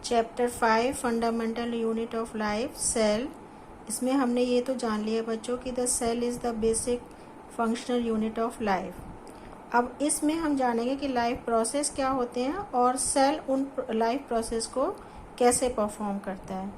Chapter 5 fundamental unit of life cell. इसमें हमने ये तो जान लिया बच्चों कि the cell is the basic functional unit of life. अब इसमें हम जानेंगे कि लाइफ प्रोसेस क्या होते हैं और सेल उन लाइफ प्रोसेस को कैसे परफॉर्म करता है।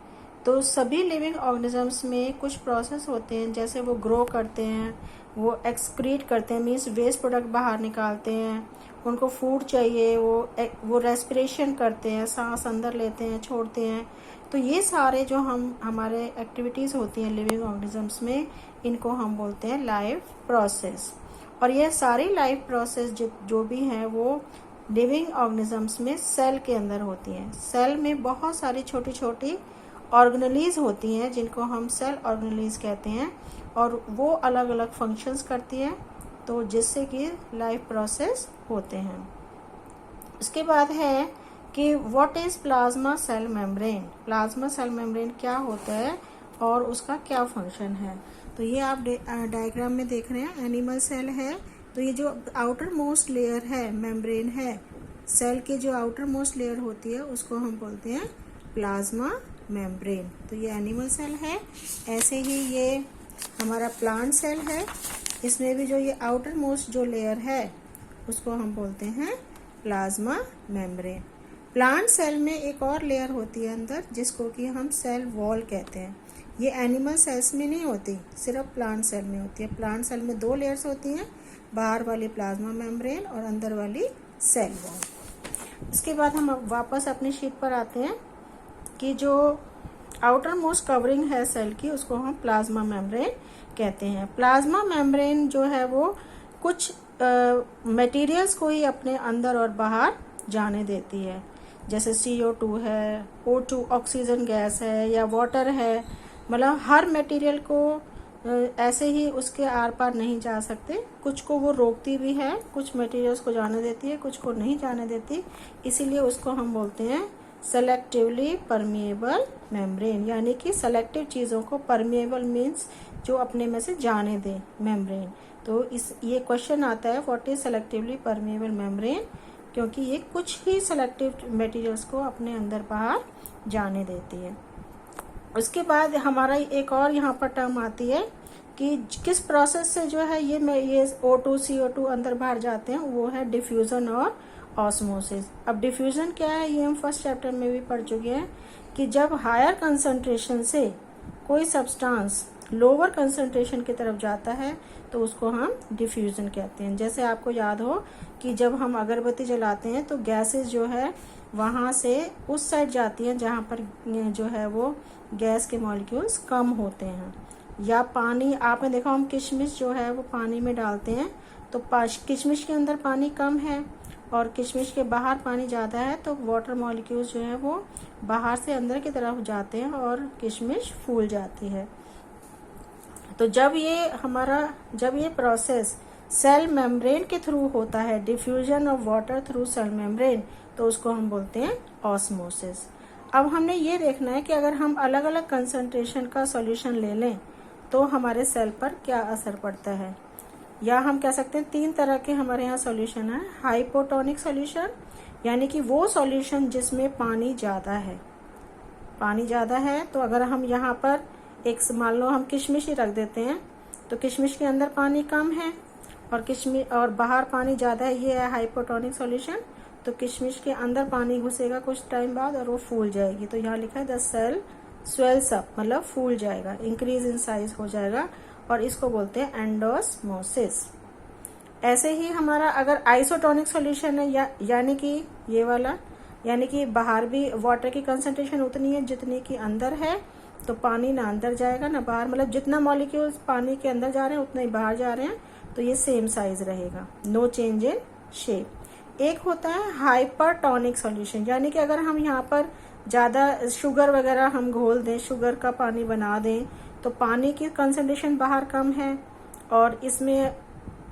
तो सभी लिविंग ऑर्गेनिजम्स में कुछ प्रोसेस होते हैं, जैसे वो ग्रो करते हैं, वो एक्सक्रीट करते हैं, मीन्स वेस्ट प्रोडक्ट बाहर निकालते हैं, उनको फूड चाहिए, वो रेस्पिरेशन करते हैं, सांस अंदर लेते हैं छोड़ते हैं। तो ये सारे जो हमारे एक्टिविटीज़ होती हैं लिविंग ऑर्गेनिजम्स में, इनको हम बोलते हैं लाइफ प्रोसेस। और ये सारी लाइफ प्रोसेस जो भी हैं वो लिविंग ऑर्गेनिजम्स में सेल के अंदर होती हैं। सेल में बहुत सारी छोटी छोटी ऑर्गेनेलीज होती हैं जिनको हम सेल ऑर्गेनेलीज कहते हैं, और वो अलग अलग फंक्शंस करती हैं, तो जिससे कि लाइफ प्रोसेस होते हैं। उसके बाद है कि what is plasma cell membrane. Plasma cell membrane क्या होता है और उसका क्या फंक्शन है। तो ये आप डायग्राम में देख रहे हैं, एनिमल सेल है। तो ये जो आउटर मोस्ट लेयर है मेम्ब्रेन है, सेल की जो आउटर मोस्ट लेयर होती है उसको हम बोलते हैं प्लाज्मा मेम्ब्रेन। तो ये एनिमल सेल है। ऐसे ही ये हमारा प्लांट सेल है, इसमें भी जो ये आउटर मोस्ट जो लेयर है उसको हम बोलते हैं प्लाज्मा मेम्ब्रेन। प्लांट सेल में एक और लेयर होती है अंदर, जिसको कि हम सेल वॉल कहते हैं। ये एनिमल सेल्स में नहीं होती, सिर्फ प्लांट सेल में होती है। प्लांट सेल में 2 लेयर्स होती हैं, बाहर वाली प्लाज्मा मेम्ब्रेन और अंदर वाली सेल वॉल। इसके बाद हम वापस अपनी शीट पर आते हैं कि जो आउटर मोस्ट कवरिंग है सेल की, उसको हम प्लाज्मा मेम्ब्रेन कहते हैं। प्लाज्मा मेम्ब्रेन जो है वो कुछ मटेरियल्स को ही अपने अंदर और बाहर जाने देती है, जैसे CO2 है, O2 ऑक्सीजन गैस है, या वाटर है। मतलब हर मटेरियल को ऐसे ही उसके आर पार नहीं जा सकते, कुछ को वो रोकती भी है, कुछ मटेरियल्स को जाने देती है, कुछ को नहीं जाने देती। इसीलिए उसको हम बोलते हैं सेलेक्टिवली परमिएबल मेम्ब्रेन, यानी कि सेलेक्टिव चीज़ों को, परमिएबल मीन्स जो अपने में से जाने दे मेम्ब्रेन। तो ये क्वेश्चन आता है what is selectively permeable membrane, क्योंकि ये कुछ ही सेलेक्टिव मटेरियल्स को अपने अंदर बाहर जाने देती है। उसके बाद हमारा एक और यहाँ पर टर्म आती है कि किस प्रोसेस से जो है ये O2 CO2 अंदर बाहर जाते हैं, वो है डिफ्यूजन और ऑस्मोसिस। अब डिफ्यूजन क्या है ये हम फर्स्ट चैप्टर में भी पढ़ चुके हैं कि जब हायर कंसंट्रेशन से कोई सब्सटेंस लोअर कंसंट्रेशन की तरफ जाता है तो उसको हम डिफ्यूजन कहते हैं। जैसे आपको याद हो कि जब हम अगरबत्ती जलाते हैं तो गैसेस जो है वहाँ से उस साइड जाती हैं जहाँ पर जो है वो गैस के मॉलिक्यूल्स कम होते हैं। या पानी, आपने देखा हम किशमिश जो है वो पानी में डालते हैं, तो किशमिश के अंदर पानी कम है और किशमिश के बाहर पानी ज़्यादा है, तो वाटर मॉलिक्यूल्स जो है वो बाहर से अंदर की तरफ जाते हैं और किशमिश फूल जाती है। तो जब ये प्रोसेस सेल मेम्ब्रेन के थ्रू होता है, diffusion of water through cell membrane, तो उसको हम बोलते हैं ऑस्मोसिस। अब हमने ये देखना है कि अगर हम अलग अलग कंसंट्रेशन का सॉल्यूशन ले लें तो हमारे सेल पर क्या असर पड़ता है। या हम कह सकते हैं 3 तरह के हमारे यहाँ सॉल्यूशन है। हाइपोटोनिक सॉल्यूशन, यानी कि वो सॉल्यूशन जिसमें पानी ज़्यादा है। पानी ज़्यादा है तो अगर हम यहाँ पर मान लो हम किशमिश ही रख देते हैं, तो किशमिश के अंदर पानी कम है और बाहर पानी ज़्यादा है, ये है हाइपोटोनिक सॉल्यूशन। तो किशमिश के अंदर पानी घुसेगा कुछ टाइम बाद और वो फूल जाएगी। तो यहाँ लिखा है द सेल स्वेल्स अप, मतलब फूल जाएगा, इंक्रीज इन साइज हो जाएगा, और इसको बोलते हैं एंडोस्मोसिस। ऐसे ही हमारा अगर आइसोटोनिक सॉल्यूशन है, यानी कि ये वाला, यानी कि बाहर भी वाटर की कंसंट्रेशन उतनी है जितनी की अंदर है, तो पानी ना अंदर जाएगा ना बाहर, मतलब जितना मॉलिक्यूल्स पानी के अंदर जा रहे हैं उतना ही बाहर जा रहे हैं, तो ये सेम साइज रहेगा, नो चेंज इन शेप। एक होता है हाइपरटोनिक सॉल्यूशन, यानी कि अगर हम यहाँ पर ज़्यादा शुगर वगैरह हम घोल दें, शुगर का पानी बना दें, तो पानी की कंसंट्रेशन बाहर कम है और इसमें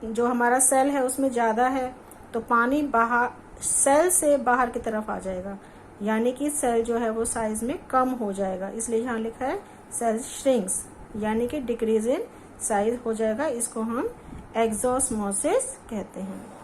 जो हमारा सेल है उसमें ज़्यादा है, तो पानी बाहर सेल से बाहर की तरफ आ जाएगा, यानी कि सेल जो है वो साइज में कम हो जाएगा। इसलिए यहाँ लिखा है सेल श्रिंक्स, यानी कि डिक्रीज इन साइज हो जाएगा। इसको हम एक्सोस्मोसिस कहते हैं।